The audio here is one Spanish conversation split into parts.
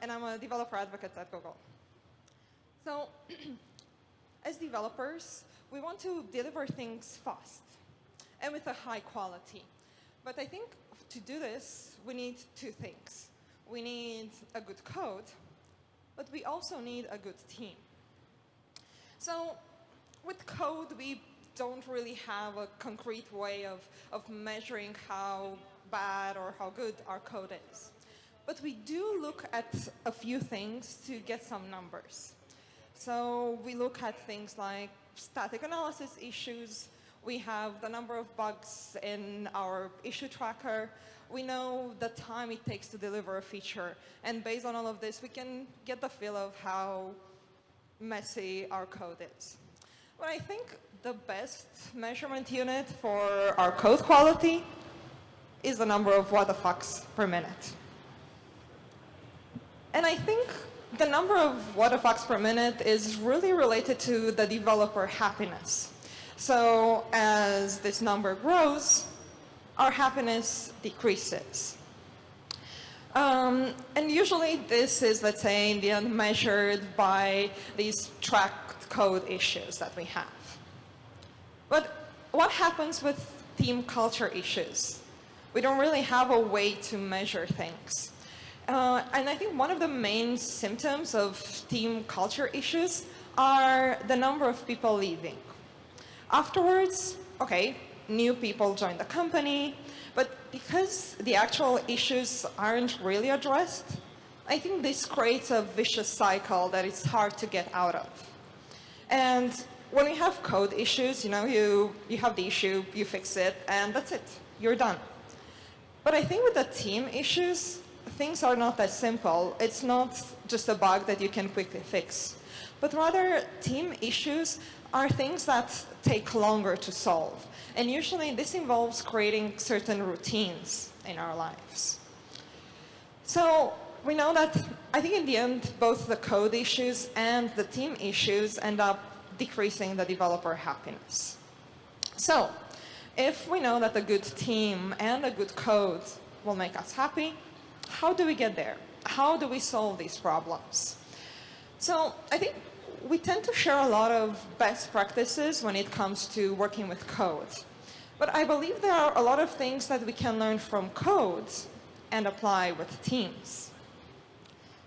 and I'm a developer advocate at Google. So, as developers, we want to deliver things fast and with a high quality. But I think to do this, we need two things. We need a good code, but we also need a good team. So with code, we don't really have a concrete way of measuring how bad or how good our code is. But we do look at a few things to get some numbers. So we look at things like static analysis issues. We have the number of bugs in our issue tracker. We know the time it takes to deliver a feature. And based on all of this, we can get the feel of how messy our code is. But I think the best measurement unit for our code quality is the number of what the fucks per minute. And I think the number of what the fucks per minute is really related to the developer happiness. So as this number grows, our happiness decreases. And usually this is, let's say, in the end measured by these tracked code issues that we have. But what happens with team culture issues? We don't really have a way to measure things. And I think one of the main symptoms of team culture issues are the number of people leaving. Afterwards, okay, new people join the company, but because the actual issues aren't really addressed, I think this creates a vicious cycle that it's hard to get out of. And when we have code issues, you have the issue, you fix it, and that's it, you're done. But I think with the team issues, things are not that simple. It's not just a bug that you can quickly fix, but rather team issues are things that take longer to solve. And usually this involves creating certain routines in our lives. So we know that I think in the end, both the code issues and the team issues end up decreasing the developer happiness. So if we know that a good team and a good code will make us happy, how do we get there? How do we solve these problems? So I think we tend to share a lot of best practices when it comes to working with code. But I believe there are a lot of things that we can learn from code and apply with teams.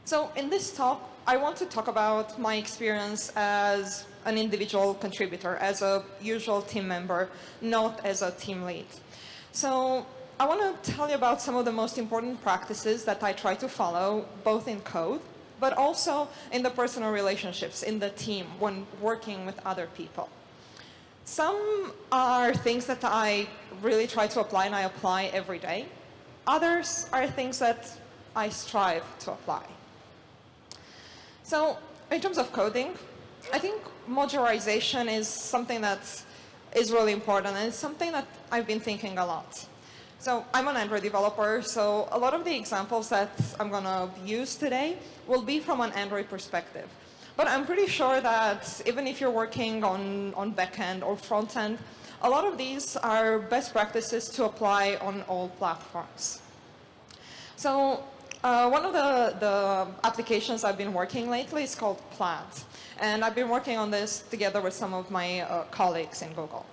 So in this talk, I want to talk about my experience as an individual contributor, as a usual team member, not as a team lead. So I want to tell you about some of the most important practices that I try to follow, both in code, but also in the personal relationships in the team when working with other people. Some are things that I really try to apply and I apply every day. Others are things that I strive to apply. So in terms of coding, I think modularization is something that is really important, and it's something that I've been thinking a lot. So I'm an Android developer, so a lot of the examples that I'm going to use today will be from an Android perspective. But I'm pretty sure that even if you're working on backend or frontend, a lot of these are best practices to apply on all platforms. So one of the applications I've been working lately is called Plaid. And I've been working on this together with some of my colleagues in Google.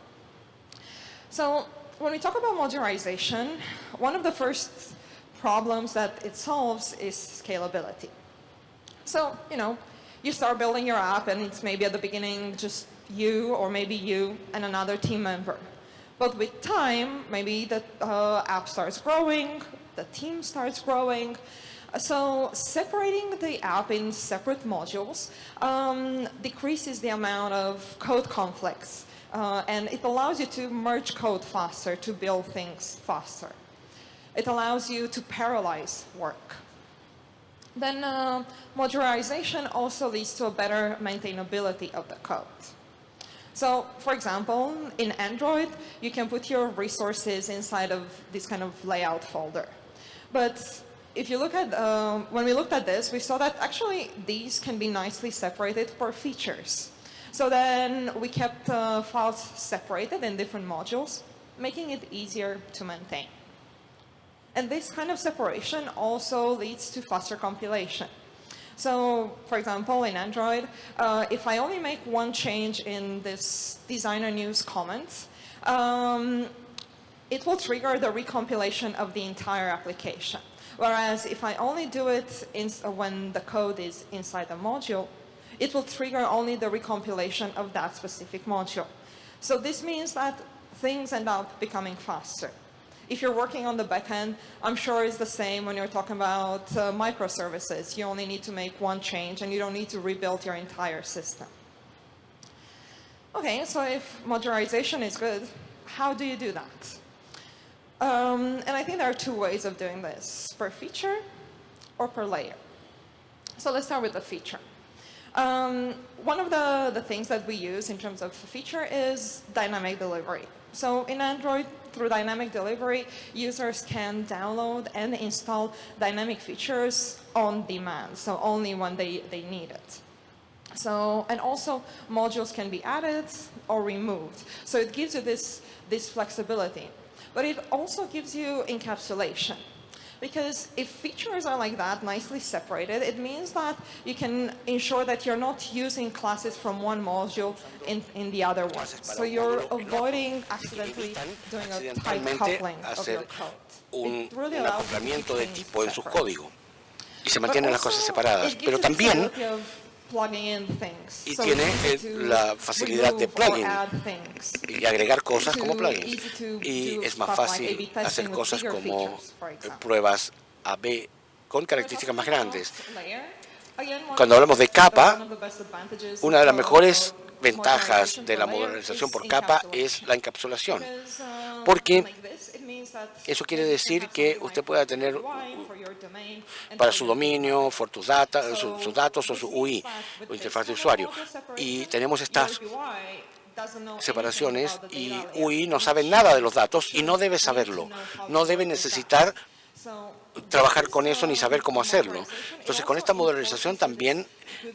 So when we talk about modularization, one of the first problems that it solves is scalability. So, you start building your app and it's maybe at the beginning just you or maybe you and another team member. But with time, maybe the app starts growing, the team starts growing. So separating the app in separate modules decreases the amount of code conflicts. And it allows you to merge code faster, to build things faster. It allows you to parallelize work. Then modularization also leads to a better maintainability of the code. So, for example, in Android, you can put your resources inside of this kind of layout folder. But if you look at, when we looked at this, we saw that actually these can be nicely separated per features. So then we kept files separated in different modules, making it easier to maintain. And this kind of separation also leads to faster compilation. So, for example, in Android, if I only make one change in this designer news comment, it will trigger the recompilation of the entire application. Whereas if I only do it when the code is inside the module, it will trigger only the recompilation of that specific module. So this means that things end up becoming faster. If you're working on the backend, I'm sure it's the same when you're talking about microservices. You only need to make one change and you don't need to rebuild your entire system. Okay, so if modularization is good, how do you do that? And I think there are two ways of doing this, per feature or per layer. So let's start with the feature. One of the things that we use in terms of feature is dynamic delivery. So in Android, through dynamic delivery, users can download and install dynamic features on demand, so only when they need it. So, and also modules can be added or removed. So it gives you this flexibility. But it also gives you encapsulation. Because if features are like that, nicely separated, it means that you can ensure that you're not using classes from one module in the other one. So you're avoiding accidentally doing a tight coupling of your code. Un acoplamiento de tipo en sus códigos y se mantienen las cosas separadas. Pero también y tiene la facilidad de plugin y agregar cosas como plugins. Y es más fácil hacer cosas como pruebas A/B con características más grandes. Cuando hablamos de capa, una de las mejores ventajas de la modularización por capa es la encapsulación, porque eso quiere decir que usted pueda tener para su dominio, sus datos o su UI, o interfaz de usuario. Y tenemos estas separaciones y UI no sabe nada de los datos y no debe saberlo. No debe necesitar trabajar con eso ni saber cómo hacerlo. Entonces, con esta modularización también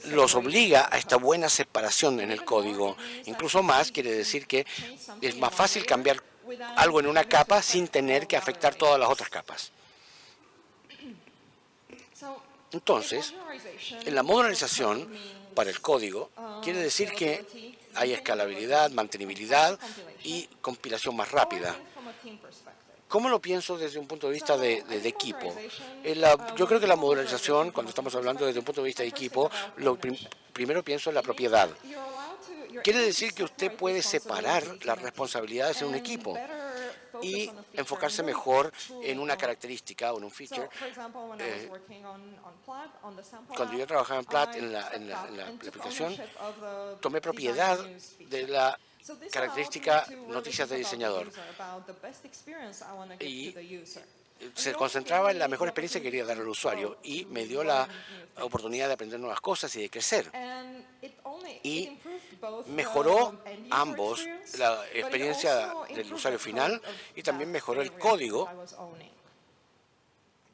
los obliga a esta buena separación en el código. Incluso más, quiere decir que es más fácil cambiar algo en una capa sin tener que afectar todas las otras capas. Entonces, en la modularización para el código quiere decir que hay escalabilidad, mantenibilidad y compilación más rápida. ¿Cómo lo pienso desde un punto de vista de equipo? Yo creo que la modularización, cuando estamos hablando desde un punto de vista de equipo, primero pienso en la propiedad. Quiere decir que usted puede separar las responsabilidades en un equipo y enfocarse mejor en una característica o en un feature. Cuando yo trabajaba en Platt, en la aplicación, tomé propiedad de la característica noticias de diseñador y se concentraba en la mejor experiencia que quería dar al usuario y me dio la oportunidad de aprender nuevas cosas y de crecer. Y mejoró ambos la experiencia del usuario final y también mejoró el código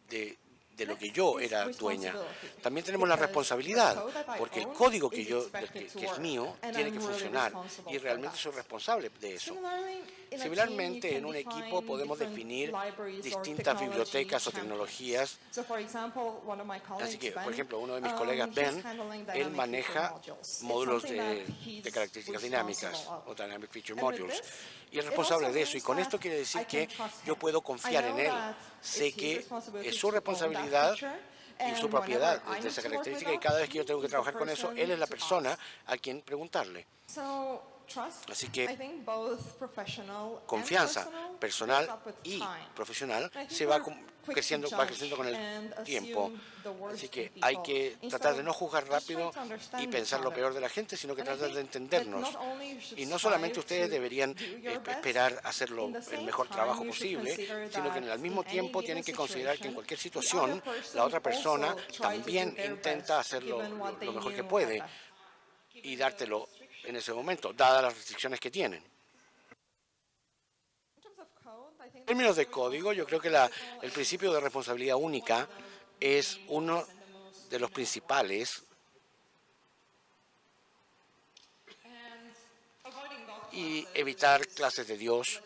de lo que yo era dueña. También tenemos la responsabilidad, porque el código que es mío tiene que funcionar y realmente soy responsable de eso. Similarmente, en un equipo podemos definir distintas bibliotecas o tecnologías. Así que, por ejemplo, uno de mis colegas, Ben, él maneja módulos de características dinámicas o Dynamic Feature Modules. Y es responsable de eso. Y con esto quiere decir que yo puedo confiar en él. Sé que es su responsabilidad y su propiedad de esa característica. Y cada vez que yo tengo que trabajar con eso, él es la persona a quien preguntarle. Así que confianza personal y profesional se va creciendo con el tiempo. Así que hay que tratar de no juzgar rápido y pensar lo peor de la gente, sino que tratar de entendernos. Y no solamente ustedes deberían esperar hacerlo el mejor trabajo posible, sino que al mismo tiempo tienen que considerar que en cualquier situación la otra persona también intenta hacerlo lo mejor que puede y dártelo en ese momento, dadas las restricciones que tienen. En términos de código, yo creo que el principio de responsabilidad única es uno de los principales y evitar clases de Dios.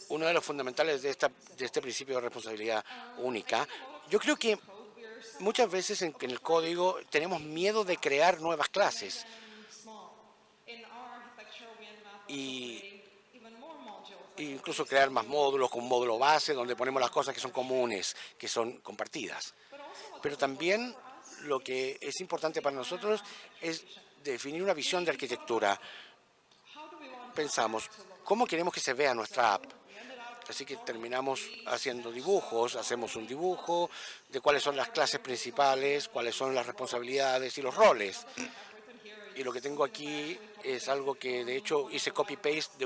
Uno de los fundamentales de este principio de responsabilidad única, yo creo que Muchas veces en el código tenemos miedo de crear nuevas clases y incluso crear más módulos con un módulo base donde ponemos las cosas que son comunes, que son compartidas. Pero también lo que es importante para nosotros es definir una visión de arquitectura. Pensamos, ¿cómo queremos que se vea nuestra app? Así que terminamos haciendo dibujos, hacemos un dibujo de cuáles son las clases principales, cuáles son las responsabilidades y los roles. Y lo que tengo aquí es algo que de hecho hice copy-paste de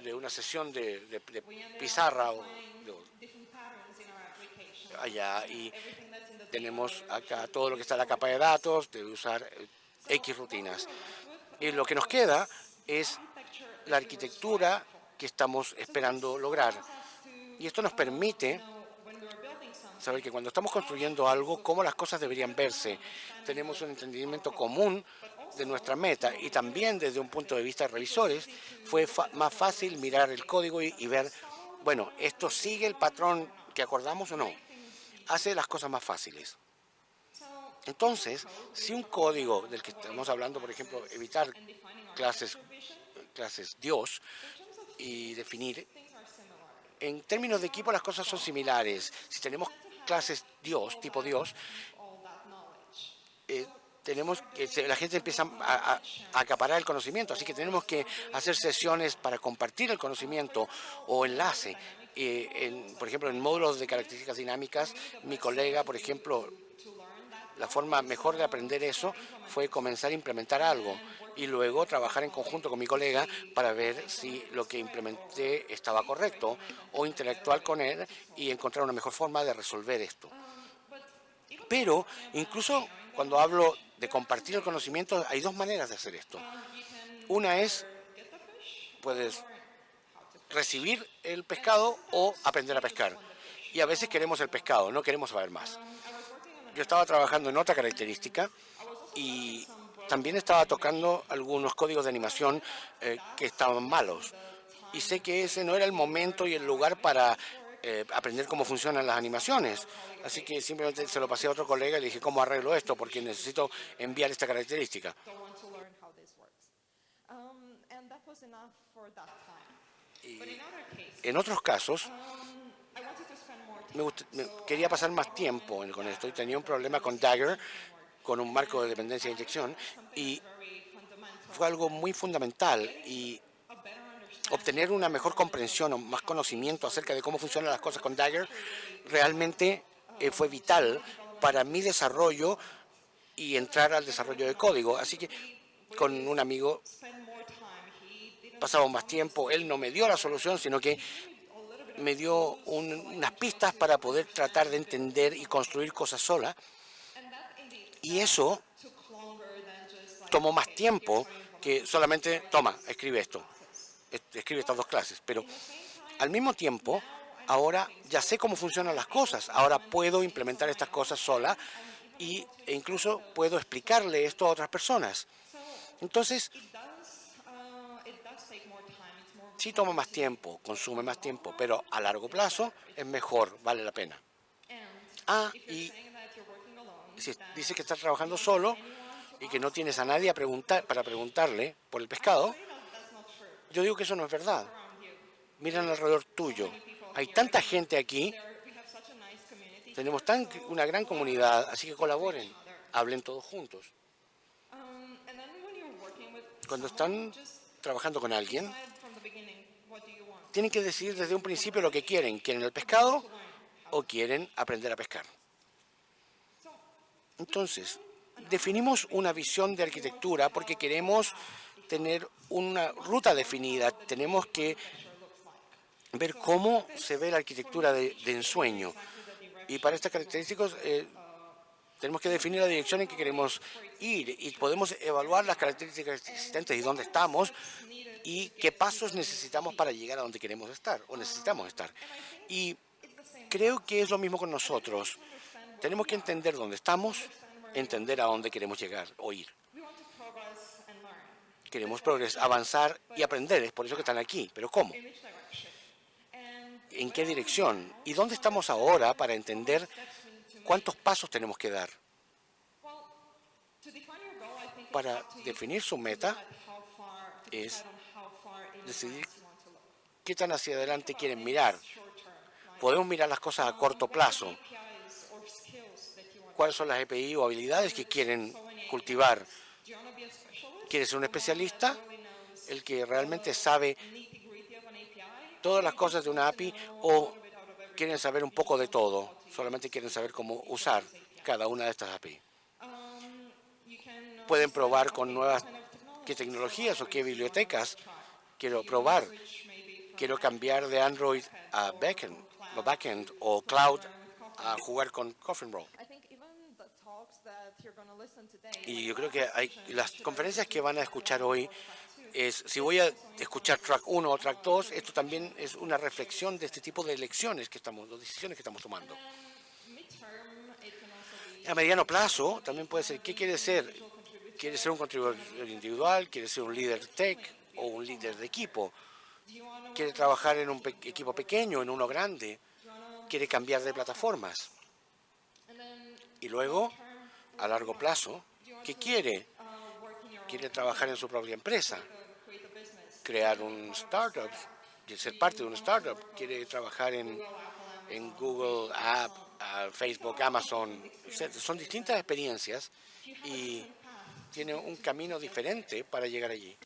de una sesión de pizarra allá, y tenemos acá todo lo que está en la capa de datos, de usar X rutinas. Y lo que nos queda es la arquitectura que estamos esperando lograr. Y esto nos permite saber que cuando estamos construyendo algo, cómo las cosas deberían verse. Tenemos un entendimiento común de nuestra meta, y también desde un punto de vista de revisores fue más fácil mirar el código y ver, bueno, ¿esto sigue el patrón que acordamos o no? Hace las cosas más fáciles. Entonces, si un código del que estamos hablando, por ejemplo, evitar clases Dios y definir, en términos de equipo las cosas son similares. Si tenemos clases Dios, tipo Dios, tenemos que la gente empieza a acaparar el conocimiento, así que tenemos que hacer sesiones para compartir el conocimiento o enlace. Por ejemplo, en módulos de características dinámicas, mi colega, por ejemplo, la forma mejor de aprender eso fue comenzar a implementar algo y luego trabajar en conjunto con mi colega para ver si lo que implementé estaba correcto, o interactuar con él y encontrar una mejor forma de resolver esto. Pero incluso cuando hablo de compartir el conocimiento, hay dos maneras de hacer esto. Una es, puedes recibir el pescado o aprender a pescar. Y a veces queremos el pescado, no queremos saber más. Yo estaba trabajando en otra característica y también estaba tocando algunos códigos de animación que estaban malos. Y sé que ese no era el momento y el lugar para aprender cómo funcionan las animaciones. Así que simplemente se lo pasé a otro colega y le dije, ¿cómo arreglo esto? Porque necesito enviar esta característica. Y en otros casos, quería pasar más tiempo con esto y tenía un problema con Dagger, con un marco de dependencia de inyección, y fue algo muy fundamental, y obtener una mejor comprensión o más conocimiento acerca de cómo funcionan las cosas con Dagger realmente fue vital para mi desarrollo y entrar al desarrollo de código. Así que con un amigo pasamos más tiempo. Él no me dio la solución, sino que me dio unas pistas para poder tratar de entender y construir cosas sola. Y eso tomó más tiempo que solamente, toma, escribe esto, escribe estas dos clases. Pero al mismo tiempo, ahora ya sé cómo funcionan las cosas. Ahora puedo implementar estas cosas sola e incluso puedo explicarle esto a otras personas. Entonces, sí toma más tiempo, consume más tiempo, pero a largo plazo es mejor, vale la pena. Y si dice que estás trabajando solo y que no tienes a nadie para preguntarle por el pescado, yo digo que eso no es verdad. Miran alrededor tuyo. Hay tanta gente aquí, tenemos una gran comunidad, así que colaboren, hablen todos juntos. Cuando están trabajando con alguien, tienen que decidir desde un principio lo que quieren. ¿Quieren el pescado o quieren aprender a pescar? Entonces, definimos una visión de arquitectura porque queremos tener una ruta definida. Tenemos que ver cómo se ve la arquitectura de ensueño. Y para estas características tenemos que definir la dirección en que queremos ir, y podemos evaluar las características existentes y dónde estamos y qué pasos necesitamos para llegar a donde queremos estar o necesitamos estar. Y creo que es lo mismo con nosotros. Tenemos que entender dónde estamos, entender a dónde queremos llegar o ir. Queremos progresar, avanzar y aprender, es por eso que están aquí. ¿Pero cómo? ¿En qué dirección? ¿Y dónde estamos ahora para entender ¿Cuántos pasos tenemos que dar? Para definir su meta es decidir qué tan hacia adelante quieren mirar. Podemos mirar las cosas a corto plazo. ¿Cuáles son las EPI o habilidades que quieren cultivar? ¿Quiere ser un especialista? El que realmente sabe todas las cosas de una API, o quieren saber un poco de todo, solamente quieren saber cómo usar cada una de estas API. Pueden probar con nuevas qué tecnologías o qué bibliotecas quiero probar. Quiero cambiar de Android a backend o cloud a jugar con Coffin Roll. Y yo creo que las conferencias que van a escuchar hoy si voy a escuchar track 1 o track 2, esto también es una reflexión de este tipo de elecciones decisiones que estamos tomando. A mediano plazo también puede ser, ¿qué quiere ser? ¿Quiere ser un contribuidor individual? ¿Quiere ser un líder tech o un líder de equipo? ¿Quiere trabajar en un equipo pequeño, en uno grande? ¿Quiere cambiar de plataformas? Y luego, a largo plazo, ¿qué quiere? ¿Quiere trabajar en su propia empresa? ¿Crear un startup? ¿Ser parte de un startup? ¿Quiere trabajar en Google, Facebook, Amazon? Son distintas experiencias y tiene un camino diferente para llegar allí.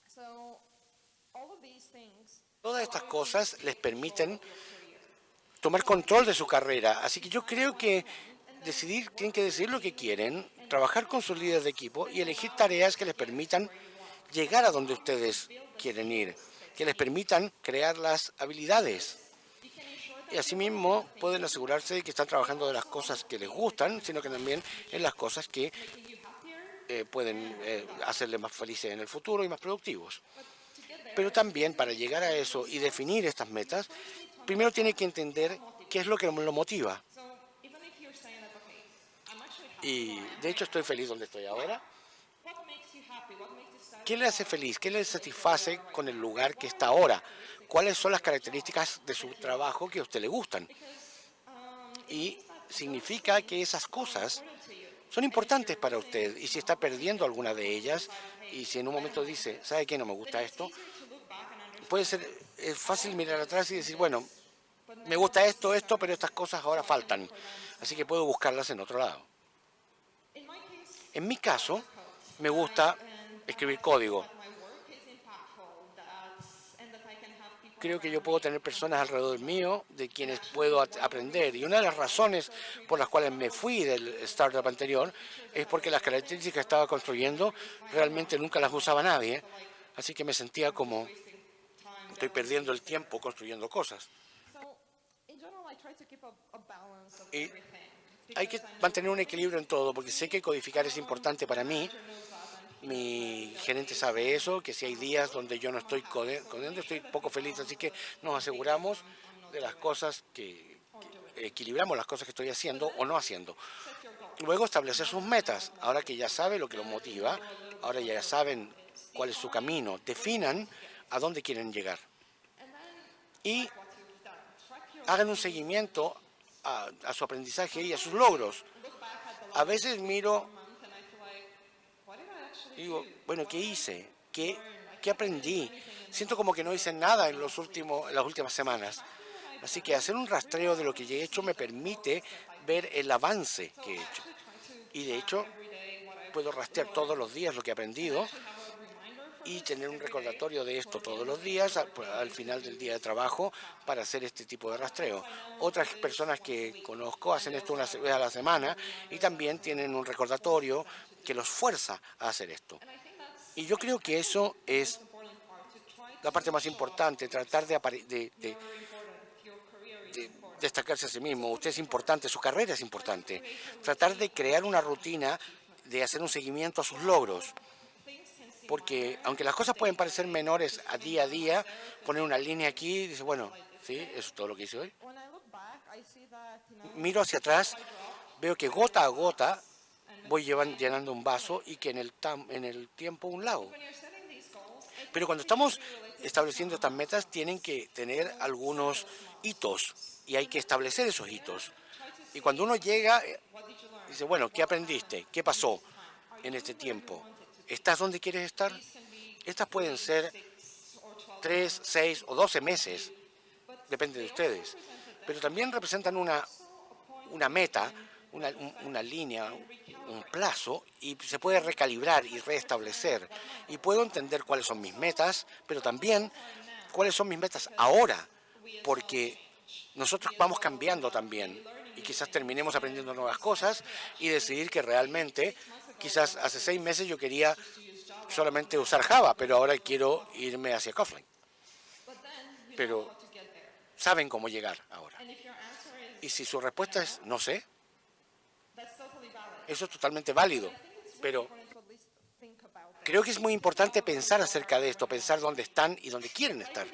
Todas estas cosas les permiten tomar control de su carrera. Así que yo creo que tienen que decidir lo que quieren, trabajar con sus líderes de equipo y elegir tareas que les permitan llegar a donde ustedes quieren ir, que les permitan crear las habilidades. Y asimismo pueden asegurarse de que están trabajando de las cosas que les gustan, sino que también en las cosas que pueden hacerles más felices en el futuro y más productivos. Pero también para llegar a eso y definir estas metas, primero tiene que entender qué es lo que lo motiva. Y de hecho estoy feliz donde estoy ahora. ¿Qué le hace feliz? ¿Qué le satisface con el lugar que está ahora? ¿Cuáles son las características de su trabajo que a usted le gustan? Y significa que esas cosas son importantes para usted. Y si está perdiendo alguna de ellas, y si en un momento dice, ¿sabe qué? No me gusta esto, puede ser fácil mirar atrás y decir, bueno, me gusta esto, pero estas cosas ahora faltan. Así que puedo buscarlas en otro lado. En mi caso, me gusta escribir código. Creo que yo puedo tener personas alrededor mío de quienes puedo aprender. Y una de las razones por las cuales me fui del startup anterior es porque las características que estaba construyendo realmente nunca las usaba nadie. Así que me sentía como estoy perdiendo el tiempo construyendo cosas. Y hay que mantener un equilibrio en todo, porque sé que codificar es importante para mí. Mi gerente sabe eso, que si hay días donde yo no estoy codiendo, estoy poco feliz, así que nos aseguramos de las cosas que equilibramos las cosas que estoy haciendo o no haciendo. Luego establecer sus metas. Ahora que ya sabe lo que los motiva, ahora ya saben cuál es su camino, definan a dónde quieren llegar. Y hagan un seguimiento a su aprendizaje y a sus logros. A veces miro y digo, bueno, ¿qué hice? ¿Qué aprendí? Siento como que no hice nada en las últimas semanas. Así que hacer un rastreo de lo que he hecho me permite ver el avance que he hecho. Y de hecho, puedo rastrear todos los días lo que he aprendido y tener un recordatorio de esto todos los días al final del día de trabajo para hacer este tipo de rastreo. Otras personas que conozco hacen esto una vez a la semana y también tienen un recordatorio que los fuerza a hacer esto. Y yo creo que eso es la parte más importante, tratar de destacarse a sí mismo. Usted es importante, su carrera es importante. Tratar de crear una rutina, de hacer un seguimiento a sus logros. Porque aunque las cosas pueden parecer menores a día, poner una línea aquí y dice, bueno, sí, eso es todo lo que hice hoy. Miro hacia atrás, veo que gota a gota voy llenando un vaso y que en el tiempo un lago. Pero cuando estamos estableciendo estas metas, tienen que tener algunos hitos y hay que establecer esos hitos. Y cuando uno llega Dice, bueno, ¿qué aprendiste? ¿Qué pasó en este tiempo? ¿Estás donde quieres estar? Estas pueden ser 3, 6 o 12 meses, depende de ustedes, pero también representan una meta, una línea, un plazo, y se puede recalibrar y restablecer. Y puedo entender cuáles son mis metas, pero también cuáles son mis metas ahora, porque nosotros vamos cambiando también y quizás terminemos aprendiendo nuevas cosas y decidir que realmente, quizás hace 6 meses yo quería solamente usar Java, pero ahora quiero irme hacia Kotlin. Pero saben cómo llegar ahora. Y si su respuesta es no sé, eso es totalmente válido. Pero creo que es muy importante pensar acerca de esto, pensar dónde están y dónde quieren estar.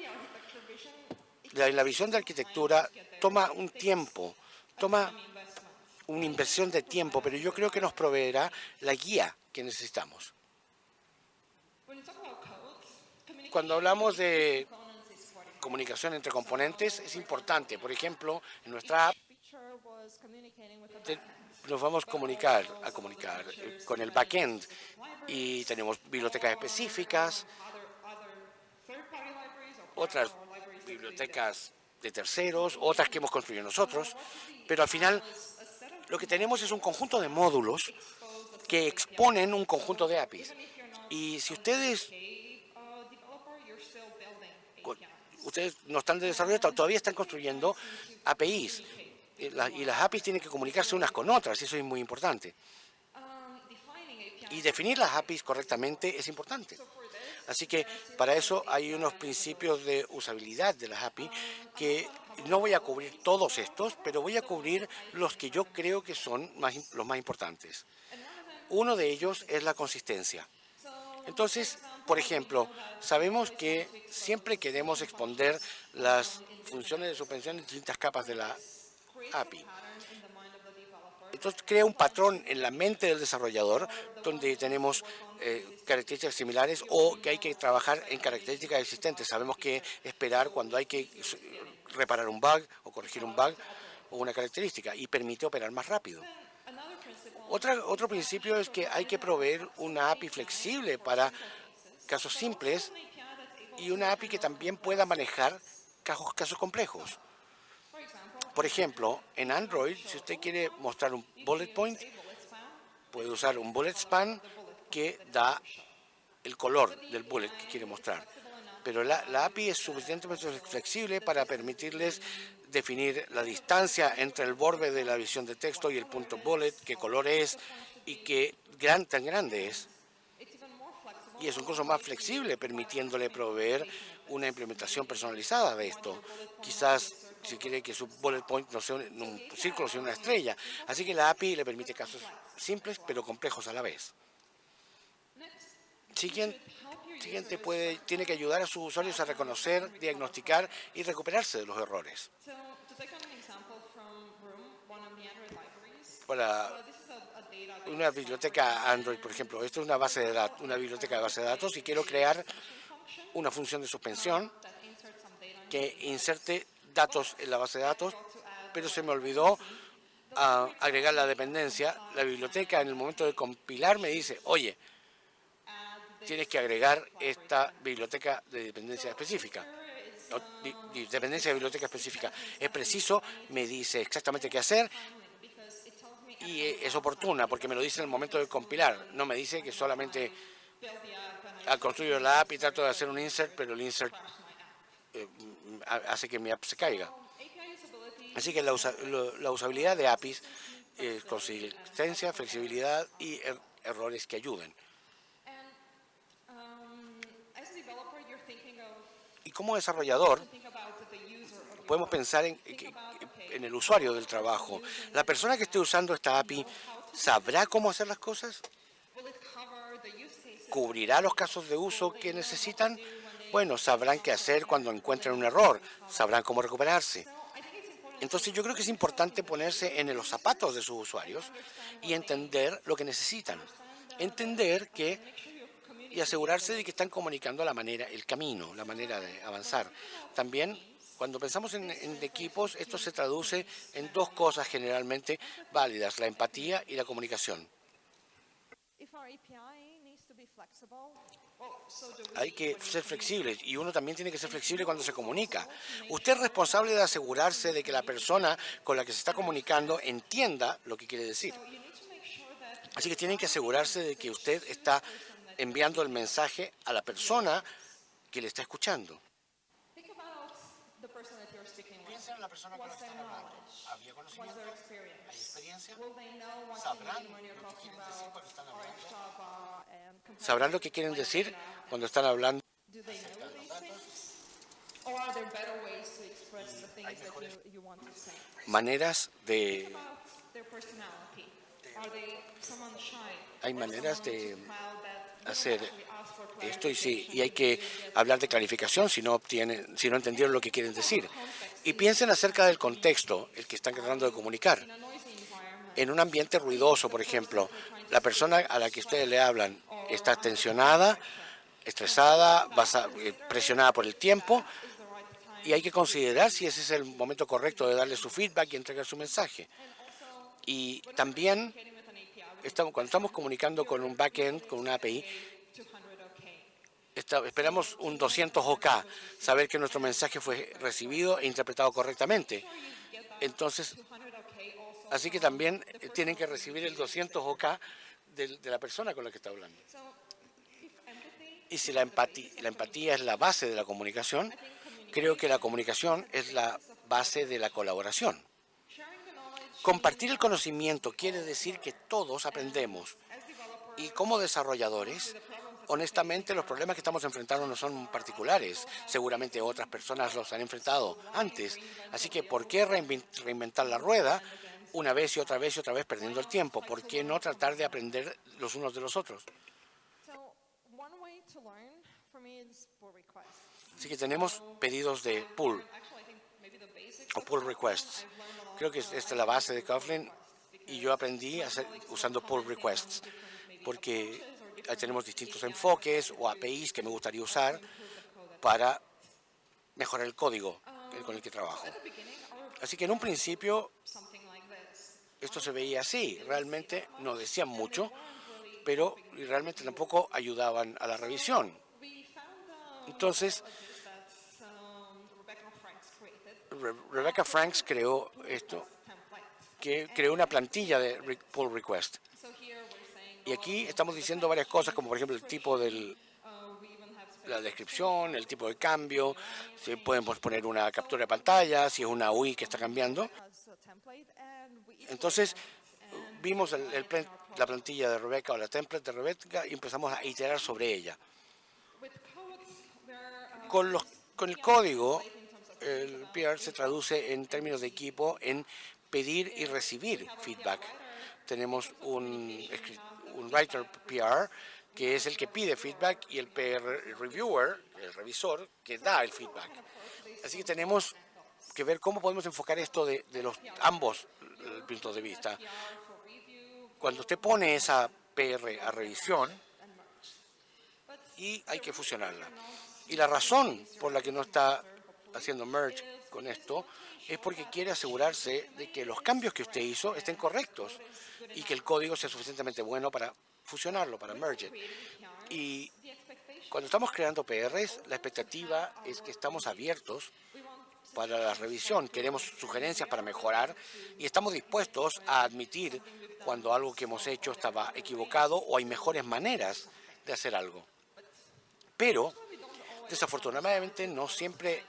La visión de arquitectura toma un tiempo, toma una inversión de tiempo, pero yo creo que nos proveerá la guía que necesitamos. Cuando hablamos de comunicación entre componentes, es importante. Por ejemplo, en nuestra app nos vamos a comunicar con el backend y tenemos bibliotecas específicas, otras bibliotecas de terceros, otras que hemos construido nosotros, pero al final lo que tenemos es un conjunto de módulos que exponen un conjunto de APIs. Y si ustedes no están de desarrollo, todavía están construyendo APIs. Y las APIs tienen que comunicarse unas con otras, y eso es muy importante. Y definir las APIs correctamente es importante. Así que para eso hay unos principios de usabilidad de las API que no voy a cubrir todos estos, pero voy a cubrir los que yo creo que son los más importantes. Uno de ellos es la consistencia. Entonces, por ejemplo, sabemos que siempre queremos exponer las funciones de suspensión en distintas capas de la API. Entonces crea un patrón en la mente del desarrollador donde tenemos características similares o que hay que trabajar en características existentes. Sabemos que esperar cuando hay que reparar un bug o corregir un bug o una característica y permite operar más rápido. Otro principio es que hay que proveer una API flexible para casos simples y una API que también pueda manejar casos complejos. Por ejemplo, en Android, si usted quiere mostrar un bullet point, puede usar un bullet span que da el color del bullet que quiere mostrar. Pero la API es suficientemente flexible para permitirles definir la distancia entre el borde de la visión de texto y el punto bullet, qué color es y qué tan grande es. Y es un curso más flexible, permitiéndole proveer una implementación personalizada de esto. Quizás si quiere que su bullet point no sea un círculo, sino una estrella. Así que la API le permite casos simples, pero complejos a la vez. Siguiente tiene que ayudar a sus usuarios a reconocer, diagnosticar y recuperarse de los errores. Para una biblioteca Android, por ejemplo, esto es una biblioteca de base de datos y quiero crear una función de suspensión que inserte datos en la base de datos, pero se me olvidó agregar la dependencia. La biblioteca en el momento de compilar me dice, oye, tienes que agregar esta biblioteca de dependencia específica. Dependencia de biblioteca específica. Es preciso, me dice exactamente qué hacer y es oportuna porque me lo dice en el momento de compilar. No me dice que solamente al construir la API trato de hacer un insert, pero el insert hace que mi app se caiga. Así que la usabilidad de APIs es consistencia, flexibilidad y errores que ayuden. Y como desarrollador, podemos pensar en el usuario del trabajo. La persona que esté usando esta API, ¿sabrá cómo hacer las cosas? ¿Cubrirá los casos de uso que necesitan? Bueno, sabrán qué hacer cuando encuentren un error, sabrán cómo recuperarse. Entonces yo creo que es importante ponerse en los zapatos de sus usuarios y entender lo que necesitan. Entender y asegurarse de que están comunicando el camino, la manera de avanzar. También Cuando pensamos en equipos, esto se traduce en dos cosas generalmente válidas, la empatía y la comunicación. Hay que ser flexibles y uno también tiene que ser flexible cuando se comunica. Usted es responsable de asegurarse de que la persona con la que se está comunicando entienda lo que quiere decir. Así que tienen que asegurarse de que usted está enviando el mensaje a la persona que le está escuchando. Piensen en la persona con la que están hablando. ¿Había conocimiento? ¿Hay experiencia? ¿Sabrán lo que quieren decir cuando están hablando? ¿Sabrán lo que quieren decir cuando están hablando acerca de los datos? ¿Hay mejores maneras de hacer esto? Y hay que hablar de clarificación si no entendieron lo que quieren decir. Y piensen acerca del contexto, el que están tratando de comunicar. En un ambiente ruidoso, por ejemplo, la persona a la que ustedes le hablan está tensionada, estresada, presionada por el tiempo, y hay que considerar si ese es el momento correcto de darle su feedback y entregar su mensaje. Y también, cuando estamos comunicando con un backend, con una API, esperamos un 200 OK, saber que nuestro mensaje fue recibido e interpretado correctamente. Entonces, así que también tienen que recibir el 200 OK de la persona con la que está hablando. Y si la empatía es la base de la comunicación, creo que la comunicación es la base de la colaboración. Compartir el conocimiento quiere decir que todos aprendemos. Y como desarrolladores, honestamente, los problemas que estamos enfrentando no son particulares. Seguramente otras personas los han enfrentado antes. Así que, ¿por qué reinventar la rueda una vez y otra vez y otra vez perdiendo el tiempo? ¿Por qué no tratar de aprender los unos de los otros? Así que tenemos pedidos de pull o pull requests. Creo que esta es la base de Kotlin y yo aprendí a hacer usando pull requests porque tenemos distintos enfoques o APIs que me gustaría usar para mejorar el código con el que trabajo. Así que en un principio esto se veía así. Realmente no decían mucho, pero realmente tampoco ayudaban a la revisión. Entonces, Rebecca Franks creó esto, que creó una plantilla de pull request. Y aquí estamos diciendo varias cosas, como por ejemplo el tipo de la descripción, el tipo de cambio, si podemos poner una captura de pantalla, si es una UI que está cambiando. Entonces, vimos la plantilla de Rebecca o la template de Rebecca y empezamos a iterar sobre ella. Con el código, el PR se traduce en términos de equipo en pedir y recibir feedback. Tenemos un writer PR, que es el que pide feedback, y el PR reviewer, el revisor, que da el feedback. Así que tenemos que ver cómo podemos enfocar esto de los ambos puntos de vista. Cuando usted pone esa PR a revisión, y hay que fusionarla. Y la razón por la que no está haciendo merge con esto es porque quiere asegurarse de que los cambios que usted hizo estén correctos y que el código sea suficientemente bueno para fusionarlo, para merge. Y cuando estamos creando PRs, la expectativa es que estamos abiertos para la revisión. Queremos sugerencias para mejorar y estamos dispuestos a admitir cuando algo que hemos hecho estaba equivocado o hay mejores maneras de hacer algo. Pero, desafortunadamente, no siempre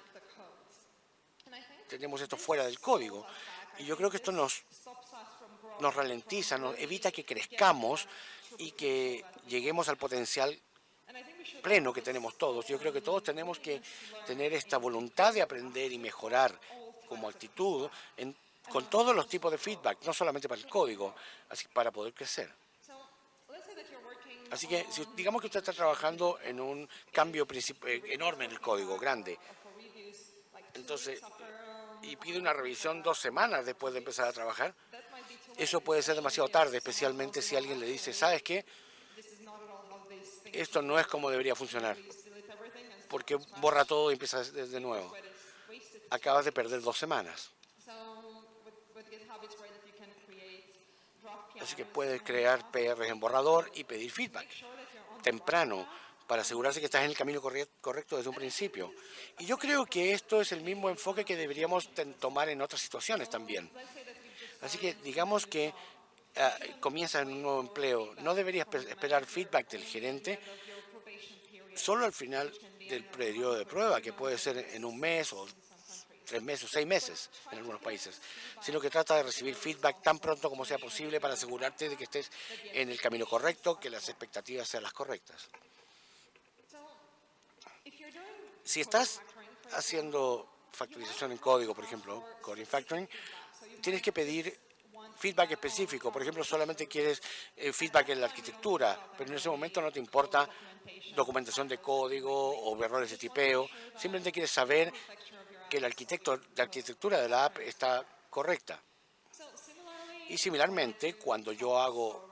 tenemos esto fuera del código. Y yo creo que esto nos ralentiza, nos evita que crezcamos y que lleguemos al potencial pleno que tenemos todos. Yo creo que todos tenemos que tener esta voluntad de aprender y mejorar como actitud con todos los tipos de feedback, no solamente para el código, así para poder crecer. Así que digamos que usted está trabajando en un cambio enorme en el código, grande. Entonces, y pide una revisión 2 semanas después de empezar a trabajar. Eso puede ser demasiado tarde, especialmente si alguien le dice, ¿sabes qué? Esto no es como debería funcionar, porque borra todo y empieza desde nuevo. acabas de perder 2 semanas. Así que puedes crear PRs en borrador y pedir feedback temprano para asegurarse que estás en el camino correcto desde un principio. Y yo creo que esto es el mismo enfoque que deberíamos tomar en otras situaciones también. Así que digamos que comienzas en un nuevo empleo, no deberías esperar feedback del gerente solo al final del periodo de prueba, que puede ser en un mes o 3 meses o 6 meses en algunos países, sino que trata de recibir feedback tan pronto como sea posible para asegurarte de que estés en el camino correcto, que las expectativas sean las correctas. Si estás haciendo factorización en código, por ejemplo, coding factoring, tienes que pedir feedback específico. Por ejemplo, solamente quieres feedback en la arquitectura, pero en ese momento no te importa documentación de código o errores de tipeo. Simplemente quieres saber que la arquitectura de la app está correcta. Y similarmente, cuando yo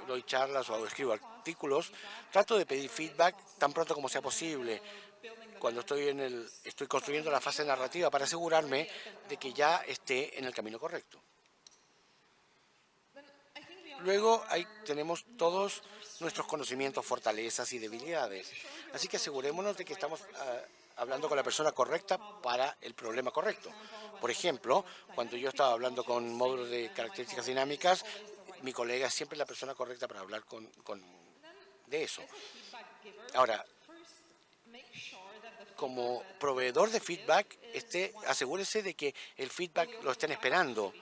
doy charlas o escribo artículos, trato de pedir feedback tan pronto como sea posible, cuando estoy construyendo la fase narrativa para asegurarme de que ya esté en el camino correcto. Luego tenemos todos nuestros conocimientos, fortalezas y debilidades. Así que asegurémonos de que estamos hablando con la persona correcta para el problema correcto. Por ejemplo, cuando yo estaba hablando con módulos de características dinámicas, mi colega es siempre la persona correcta para hablar de eso. Ahora, como proveedor de feedback, asegúrese de que el feedback lo estén esperando.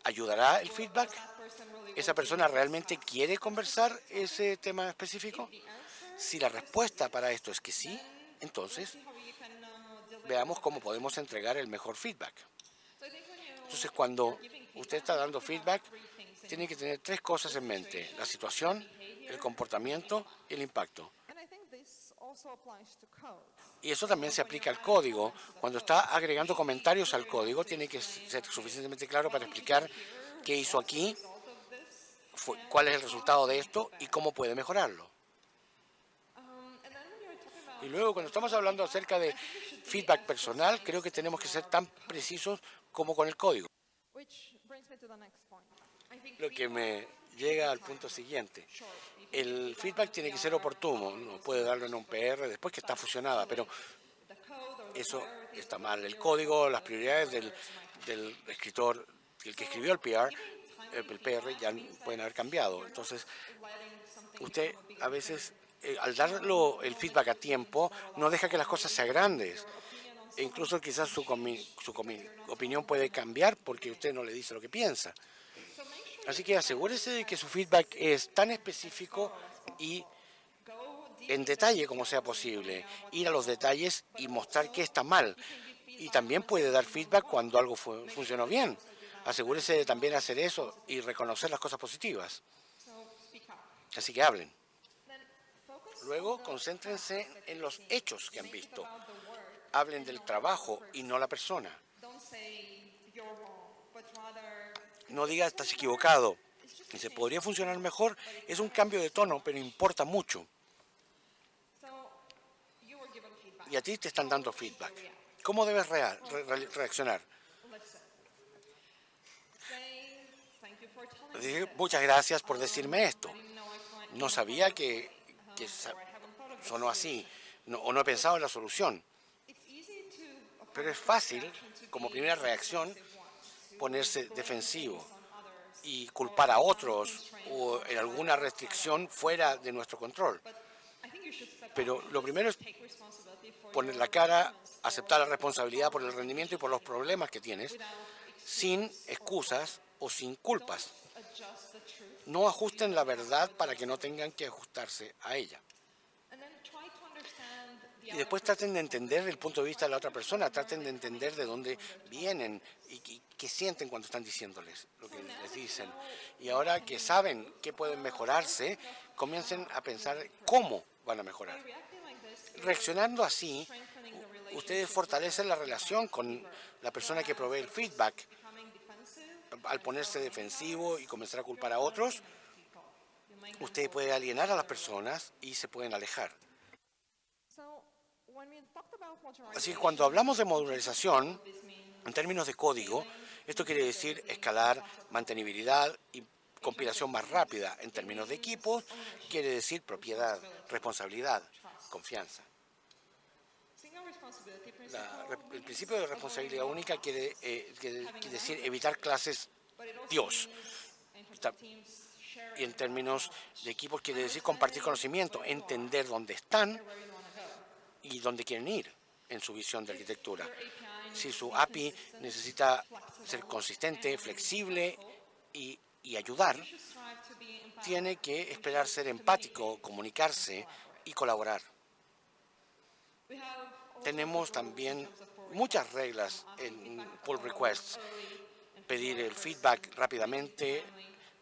¿Ayudará el feedback? ¿Esa persona realmente quiere conversar ese tema específico? Si la respuesta para esto es que sí, entonces veamos cómo podemos entregar el mejor feedback. Entonces, cuando usted está dando feedback, tiene que tener 3 cosas en mente: la situación, el comportamiento y el impacto. Y eso también se aplica al código. Cuando está agregando comentarios al código, tiene que ser suficientemente claro para explicar qué hizo aquí, cuál es el resultado de esto y cómo puede mejorarlo. Y luego, cuando estamos hablando acerca de feedback personal, creo que tenemos que ser tan precisos como con el código. Lo que me llega al punto siguiente. El feedback tiene que ser oportuno. No puede darlo en un PR después que está fusionada, pero eso está mal. El código, las prioridades del escritor, el que escribió el PR ya pueden haber cambiado. Entonces, usted a veces, al darlo el feedback a tiempo, no deja que las cosas sean grandes. E incluso quizás su opinión puede cambiar porque usted no le dice lo que piensa. Así que asegúrese de que su feedback es tan específico y en detalle como sea posible. Ir a los detalles y mostrar qué está mal. Y también puede dar feedback cuando algo funcionó bien. Asegúrese de también hacer eso y reconocer las cosas positivas. Así que hablen. Luego, concéntrense en los hechos que han visto. Hablen del trabajo y no la persona. No diga estás equivocado. Dice, podría funcionar mejor. Es un cambio de tono, pero importa mucho. Y a ti te están dando feedback. ¿Cómo debes reaccionar? Muchas gracias por decirme esto. No sabía que sonó así, o no he pensado en la solución. Pero es fácil, como primera reacción, ponerse defensivo y culpar a otros o en alguna restricción fuera de nuestro control. Pero lo primero es poner la cara, aceptar la responsabilidad por el rendimiento y por los problemas que tienes, sin excusas o sin culpas. No ajusten la verdad para que no tengan que ajustarse a ella. Y después traten de entender el punto de vista de la otra persona, traten de entender de dónde vienen y qué sienten cuando están diciéndoles lo que les dicen. Y ahora que saben qué pueden mejorarse, comiencen a pensar cómo van a mejorar. Reaccionando así, ustedes fortalecen la relación con la persona que provee el feedback. Al ponerse defensivo y comenzar a culpar a otros, usted puede alienar a las personas y se pueden alejar. Así que cuando hablamos de modularización, en términos de código, esto quiere decir escalar, mantenibilidad y compilación más rápida. En términos de equipos, quiere decir propiedad, responsabilidad, confianza. El principio de responsabilidad única quiere decir evitar clases Dios. Y en términos de equipos quiere decir compartir conocimiento, entender dónde están y dónde quieren ir en su visión de arquitectura. Si su API necesita ser consistente, flexible y ayudar, tiene que esperar ser empático, comunicarse y colaborar. Tenemos también muchas reglas en pull requests. Pedir el feedback rápidamente,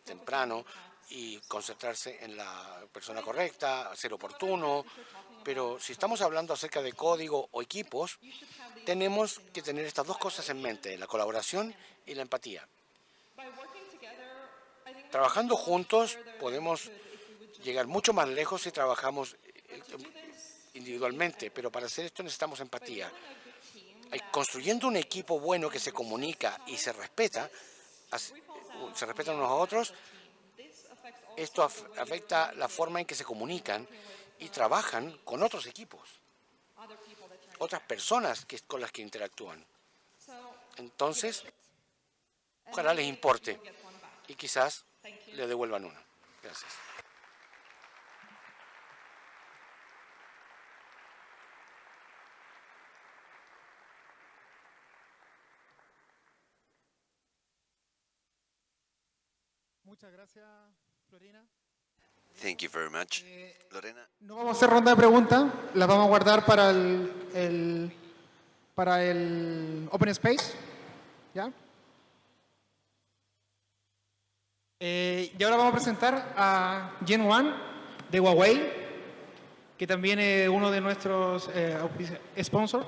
temprano, y concentrarse en la persona correcta, ser oportuno. Pero si estamos hablando acerca de código o equipos, tenemos que tener estas dos cosas en mente, la colaboración y la empatía. Trabajando juntos podemos llegar mucho más lejos si trabajamos individualmente, pero para hacer esto necesitamos empatía. Construyendo un equipo bueno que se comunica y se respetan unos a otros, esto afecta la forma en que se comunican y trabajan con otros equipos, otras personas con las que interactúan. Entonces, ojalá les importe y quizás le devuelvan uno. Gracias. Muchas gracias, Lorena. Thank you very much. Lorena. No vamos a hacer ronda de preguntas, las vamos a guardar para el Open Space. ¿Ya? Y ahora vamos a presentar a Gen One de Huawei, que también es uno de nuestros sponsors.